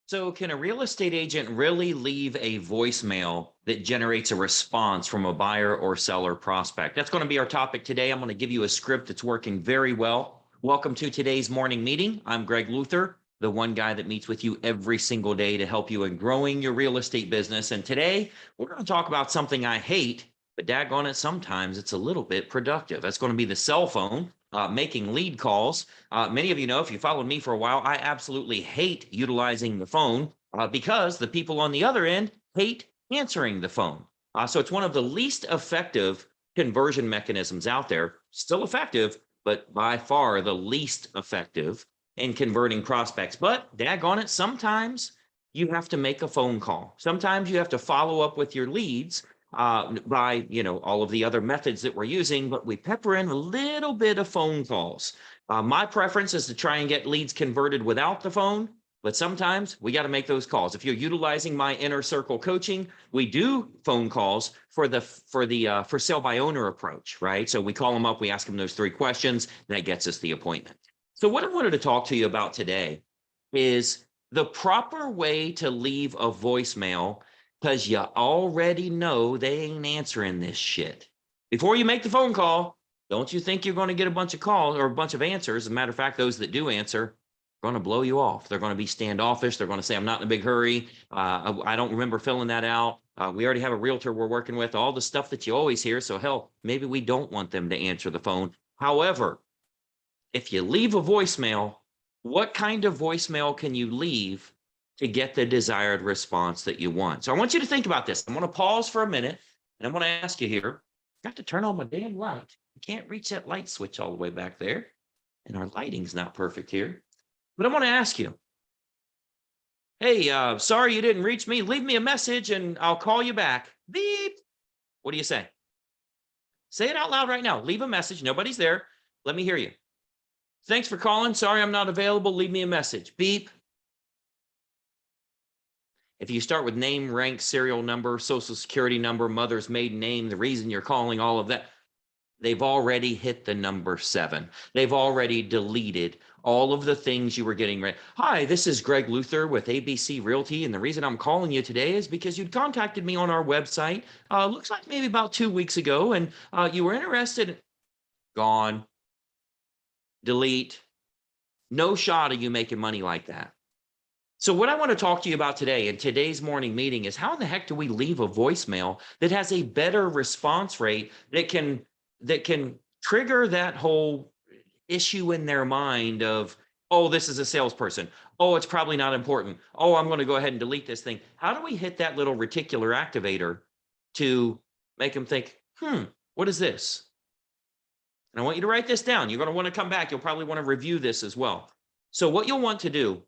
So, can a real estate agent really leave a voicemail that generates a response from a buyer or seller prospect? That's going to be our topic today. I'm going to give you a script that's working very well. Welcome to today's morning meeting. I'm Greg Luther, the one guy that meets with you every single day to help you in growing your real estate business. And today, we're going to talk about something I hate, but daggone it, sometimes it's a little bit productive. That's going to be the cell phone. Making lead calls. Many of you know, if you followed me for a while, I absolutely hate utilizing the phone because the people on the other end hate answering the phone. So it's one of the least effective conversion mechanisms out there. Still effective, but by far the least effective in converting prospects. But daggone it, sometimes you have to make a phone call. Sometimes you have to follow up with your leads by all of the other methods that we're using, but we pepper in a little bit of phone calls. My preference is to try and get leads converted without the phone, but sometimes we got to make those calls. If you're utilizing my inner circle coaching, we do phone calls for sale by owner approach, right? So we call them up, we ask them those 3 questions, and that gets us the appointment. So what I wanted to talk to you about today is the proper way to leave a voicemail, because you already know they ain't answering this shit. Before you make the phone call, don't you think you're going to get a bunch of calls or a bunch of answers? As a matter of fact, those that do answer are going to blow you off. They're going to be standoffish. They're going to say, I'm not in a big hurry. I don't remember filling that out. We already have a realtor we're working with, all the stuff that you always hear. So hell, maybe we don't want them to answer the phone. However, if you leave a voicemail, what kind of voicemail can you leave to get the desired response that you want? So I want you to think about this. I'm going to pause for a minute and I'm going to ask you here. Got to turn on my damn light. I can't reach that light switch all the way back there. And our lighting's not perfect here. But I want to ask you, hey, sorry you didn't reach me. Leave me a message and I'll call you back. Beep. What do you say? Say it out loud right now. Leave a message. Nobody's there. Let me hear you. Thanks for calling. Sorry I'm not available. Leave me a message. Beep. If you start with name, rank, serial number, social security number, mother's maiden name, the reason you're calling, all of that, they've already hit the number 7. They've already deleted all of the things you were getting ready. Hi, this is Greg Luther with ABC Realty, and the reason I'm calling you today is because you'd contacted me on our website, looks like maybe about 2 weeks ago, and you were interested. Gone. Delete. No shot of you making money like that. So what I want to talk to you about today in today's morning meeting is how in the heck do we leave a voicemail that has a better response rate that can trigger that whole issue in their mind of, oh, this is a salesperson. Oh, it's probably not important. Oh, I'm going to go ahead and delete this thing. How do we hit that little reticular activator to make them think, what is this? And I want you to write this down. You're going to want to come back. You'll probably want to review this as well. So what you'll want to do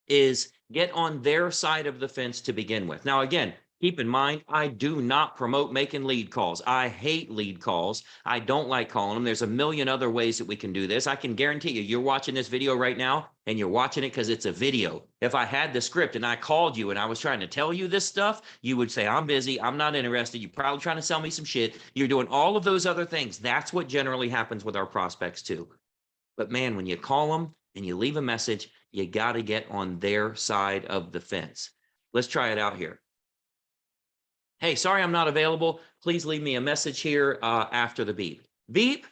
is get on their side of the fence to begin with. Now, again, keep in mind, I do not promote making lead calls. I hate lead calls. I don't like calling them. There's a million other ways that we can do this. I can guarantee you, you're watching this video right now and you're watching it because it's a video. If I had the script and I called you and I was trying to tell you this stuff, you would say, I'm busy. I'm not interested. You're probably trying to sell me some shit. You're doing all of those other things. That's what generally happens with our prospects too. But man, when you call them and you leave a message, you got to get on their side of the fence. Let's try it out here. Hey, sorry I'm not available. Please leave me a message here after the beep. Beep.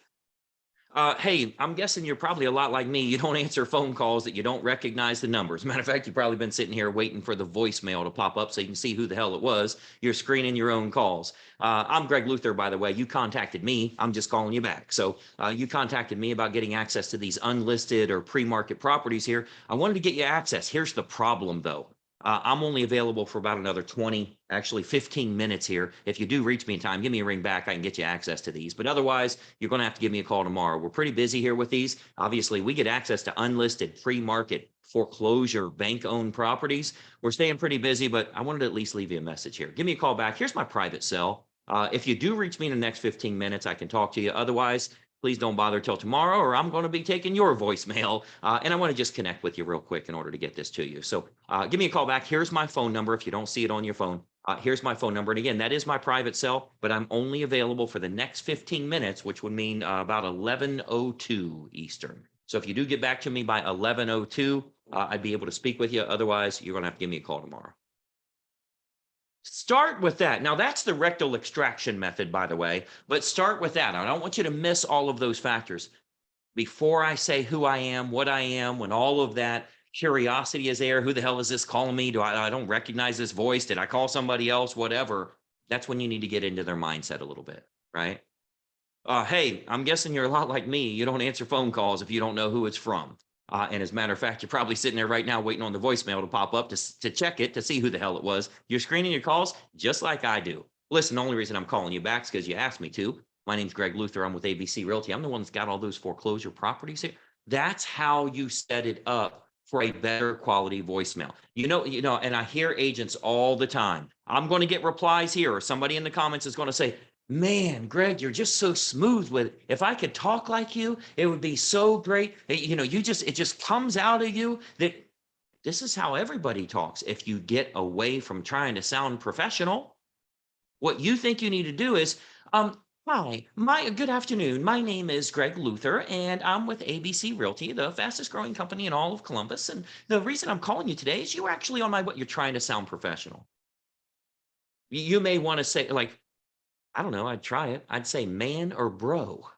Hey, I'm guessing you're probably a lot like me. You don't answer phone calls that you don't recognize the numbers. As a matter of fact, you've probably been sitting here waiting for the voicemail to pop up so you can see who the hell it was. You're screening your own calls. I'm Greg Luther, by the way. You contacted me. I'm just calling you back. So you contacted me about getting access to these unlisted or pre-market properties here. I wanted to get you access. Here's the problem, though. I'm only available for about another 20, actually 15 minutes here. If you do reach me in time, give me a ring back. I can get you access to these. But otherwise, you're going to have to give me a call tomorrow. We're pretty busy here with these. Obviously, we get access to unlisted pre-market foreclosure bank-owned properties. We're staying pretty busy, but I wanted to at least leave you a message here. Give me a call back. Here's my private cell. If you do reach me in the next 15 minutes, I can talk to you. Otherwise, please don't bother till tomorrow or I'm going to be taking your voicemail. And I want to just connect with you real quick in order to get this to you. So give me a call back. Here's my phone number. If you don't see it on your phone, here's my phone number. And again, that is my private cell, but I'm only available for the next 15 minutes, which would mean about 11:02 Eastern. So if you do get back to me by 11:02, I'd be able to speak with you. Otherwise, you're going to have to give me a call tomorrow. Start with that. Now, that's the rectal extraction method, by the way, but start with that. I don't want you to miss all of those factors. Before I say who I am, what I am, when all of that curiosity is there, who the hell is this calling me? I don't recognize this voice? Did I call somebody else? Whatever. That's when you need to get into their mindset a little bit, right? Hey, I'm guessing you're a lot like me. You don't answer phone calls if you don't know who it's from. And as a matter of fact, you're probably sitting there right now waiting on the voicemail to pop up to check it to see who the hell it was. You're screening your calls just like I do. Listen, the only reason I'm calling you back is because you asked me to. My name's Greg Luther. I'm with ABC Realty. I'm the one that's got all those foreclosure properties here. That's how you set it up for a better quality voicemail. And I hear agents all the time. I'm going to get replies here, or somebody in the comments is going to say, man, Greg, you're just so smooth with it. If I could talk like you, it would be so great. It just comes out of you that this is how everybody talks. If you get away from trying to sound professional, what you think you need to do is, hi, good afternoon. My name is Greg Luther, and I'm with ABC Realty, the fastest growing company in all of Columbus. And the reason I'm calling you today is you were actually on what you're trying to sound professional. You may want to say, like, I don't know. I'd try it. I'd say man or bro.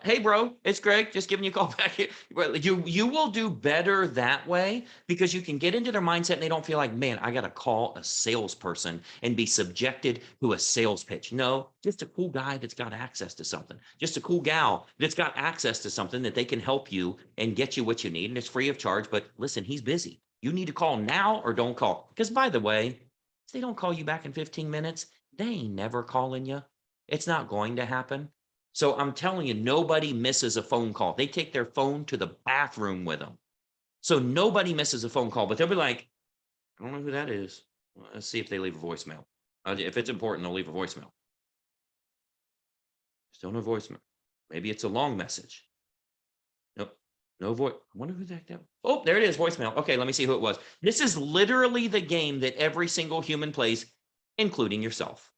Hey, bro, it's Greg. Just giving you a call back here. Well, you will do better that way because you can get into their mindset and they don't feel like, man, I got to call a salesperson and be subjected to a sales pitch. No, just a cool guy that's got access to something. Just a cool gal that's got access to something that they can help you and get you what you need. And it's free of charge. But listen, he's busy. You need to call now or don't call. Because by the way, if they don't call you back in 15 minutes, they ain't never calling you. It's not going to happen. So I'm telling you, nobody misses a phone call. They take their phone to the bathroom with them. So nobody misses a phone call, but they'll be like, I don't know who that is. Let's see if they leave a voicemail. If it's important, they'll leave a voicemail. Still no voicemail. Maybe it's a long message. Nope. No voice. I wonder who the heck that. Oh, there it is. Voicemail. Okay, let me see who it was. This is literally the game that every single human plays, including yourself.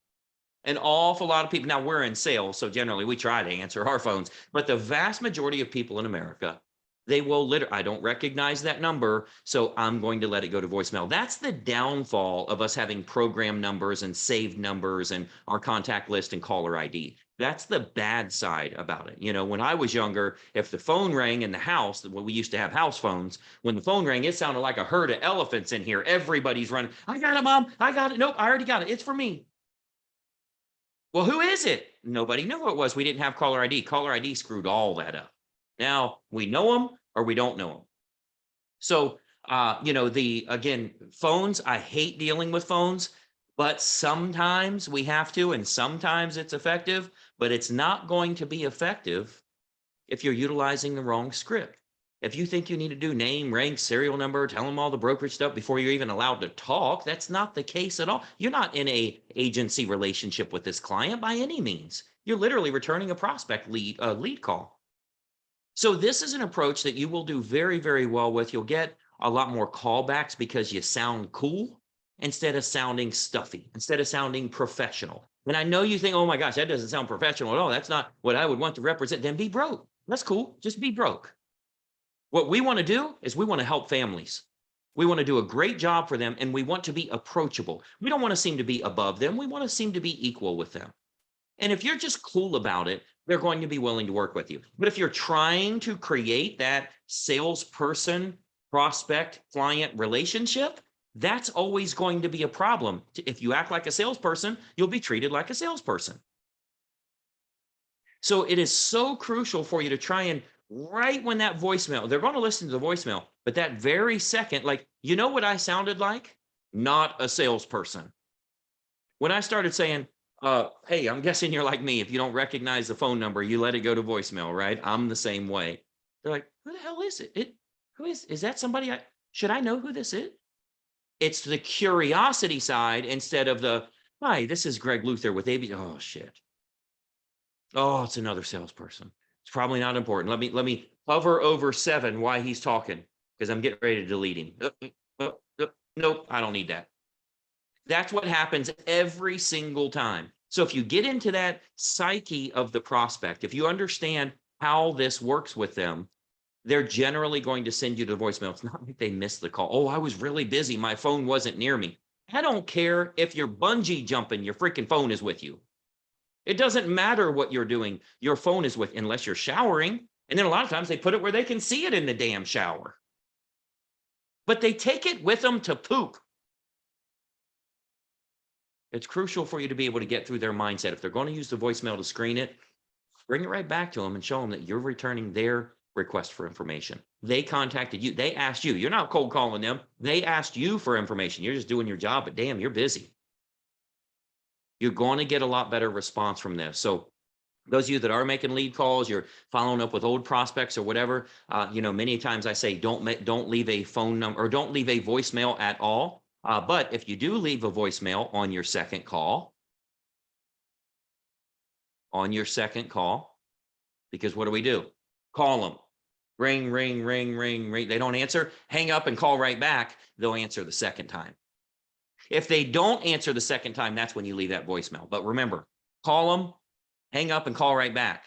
An awful lot of people. Now we're in sales, so generally we try to answer our phones, but the vast majority of people in America, they will I don't recognize that number, so I'm going to let it go to voicemail. That's the downfall of us having program numbers and saved numbers and our contact list and caller ID. That's the bad side about it. When I was younger, if the phone rang in the house, when we used to have house phones, when the phone rang, it sounded like a herd of elephants in here. Everybody's running. I got it, Mom. I got it. Nope, I already got it. It's for me. Well, who is it? Nobody knew who it was. We didn't have caller ID. Caller ID screwed all that up. Now we know them or we don't know them. So, again, phones, I hate dealing with phones, but sometimes we have to, and sometimes it's effective, but it's not going to be effective if you're utilizing the wrong script. If you think you need to do name, rank, serial number, tell them all the brokerage stuff before you're even allowed to talk, that's not the case at all. You're not in a agency relationship with this client by any means. You're literally returning a prospect lead call. So this is an approach that you will do very, very well with. You'll get a lot more callbacks because you sound cool instead of sounding stuffy, instead of sounding professional. And I know you think, oh my gosh, that doesn't sound professional at all. That's not what I would want to represent. Then be broke. That's cool. Just be broke. What we want to do is we want to help families. We want to do a great job for them, and we want to be approachable. We don't want to seem to be above them. We want to seem to be equal with them. And if you're just cool about it, they're going to be willing to work with you. But if you're trying to create that salesperson, prospect, client relationship, that's always going to be a problem. If you act like a salesperson, you'll be treated like a salesperson. So it is so crucial for you to try and right when that voicemail, they're going to listen to the voicemail, but that very second, like, you know what I sounded like? Not a salesperson. When I started saying, hey, I'm guessing you're like me. If you don't recognize the phone number, you let it go to voicemail, right? I'm the same way. They're like, who the hell is it? Who is that somebody? Should I know who this is? It's the curiosity side instead of the, hi, this is Greg Luther with AB. Oh, shit. Oh, it's another salesperson. It's probably not important. Let me hover over 7 while he's talking because I'm getting ready to delete him. Nope, I don't need that. That's what happens every single time. So if you get into that psyche of the prospect, if you understand how this works with them, they're generally going to send you to voicemail. It's not like they missed the call. Oh, I was really busy. My phone wasn't near me. I don't care if you're bungee jumping, your freaking phone is with you. It doesn't matter what you're doing. Your phone is with, unless you're showering. And then a lot of times they put it where they can see it in the damn shower. But they take it with them to poop. It's crucial for you to be able to get through their mindset. If they're going to use the voicemail to screen it, bring it right back to them and show them that you're returning their request for information. They contacted you. They asked you. You're not cold calling them. They asked you for information. You're just doing your job, but damn, you're busy. You're going to get a lot better response from this. So those of you that are making lead calls, you're following up with old prospects or whatever, many times I say don't leave a phone number or don't leave a voicemail at all. But if you do leave a voicemail on your second call, because what do? Call them. Ring, ring, ring, ring, ring. They don't answer. Hang up and call right back. They'll answer the second time. If they don't answer the second time, that's when you leave that voicemail. But remember, call them, hang up, and call right back.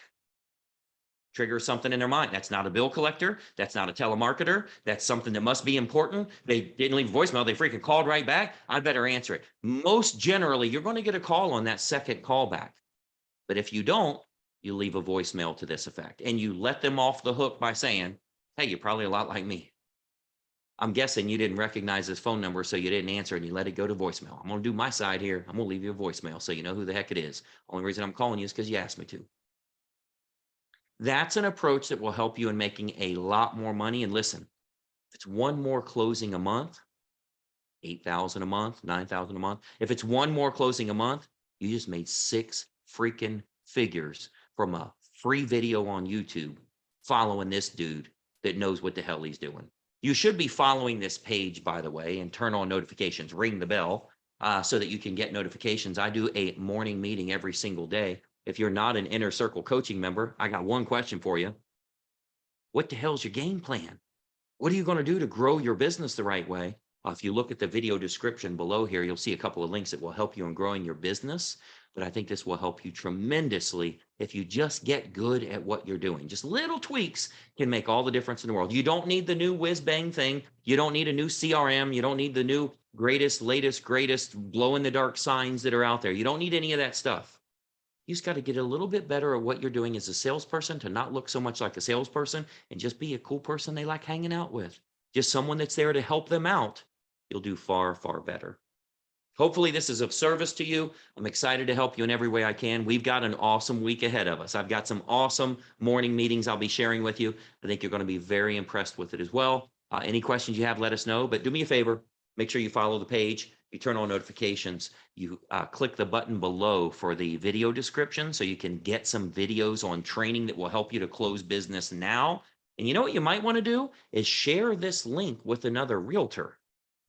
Trigger something in their mind. That's not a bill collector. That's not a telemarketer. That's something that must be important. They didn't leave a voicemail. They freaking called right back. I better answer it. Most generally, you're going to get a call on that second call back. But if you don't, you leave a voicemail to this effect and you let them off the hook by saying, hey, you're probably a lot like me. I'm guessing you didn't recognize this phone number, so you didn't answer and you let it go to voicemail. I'm going to do my side here. I'm going to leave you a voicemail so you know who the heck it is. Only reason I'm calling you is because you asked me to. That's an approach that will help you in making a lot more money. And listen, if it's one more closing a month, 8,000 a month, 9,000 a month. If it's one more closing a month, you just made 6 freaking figures from a free video on YouTube following this dude that knows what the hell he's doing. You should be following this page, by the way, and turn on notifications, ring the bell so that you can get notifications. I do a morning meeting every single day. If you're not an Inner Circle coaching member, I got one question for you. What the hell's your game plan? What are you going to do to grow your business the right way? If you look at the video description below here, you'll see a couple of links that will help you in growing your business. But I think this will help you tremendously if you just get good at what you're doing. Just little tweaks can make all the difference in the world. You don't need the new whiz bang thing. You don't need a new CRM. You don't need the new greatest, latest, greatest glow in the dark signs that are out there. You don't need any of that stuff. You just got to get a little bit better at what you're doing as a salesperson to not look so much like a salesperson and just be a cool person they like hanging out with. Just someone that's there to help them out. You'll do far, far better. Hopefully this is of service to you. I'm excited to help you in every way I can. We've got an awesome week ahead of us. I've got some awesome morning meetings I'll be sharing with you. I think you're going to be very impressed with it as well. Any questions you have, let us know. But do me a favor, make sure you follow the page. You turn on notifications. You click the button below for the video description so you can get some videos on training that will help you to close business now. And you know what you might want to do is share this link with another realtor.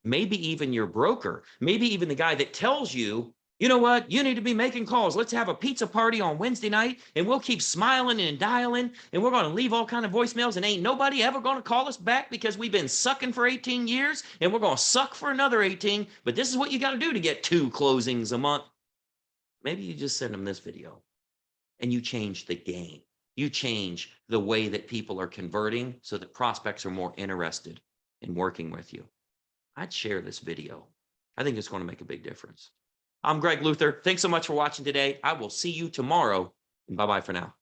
Maybe even your broker, maybe even the guy that tells you, you know what, you need to be making calls. Let's have a pizza party on Wednesday night and we'll keep smiling and dialing and we're going to leave all kind of voicemails and ain't nobody ever going to call us back because we've been sucking for 18 years and we're going to suck for another 18. But this is what you got to do to get 2 closings a month. Maybe you just send them this video and you change the game. You change the way that people are converting so that prospects are more interested in working with you. I'd share this video. I think it's going to make a big difference. I'm Greg Luther. Thanks so much for watching today. I will see you tomorrow. And bye-bye for now.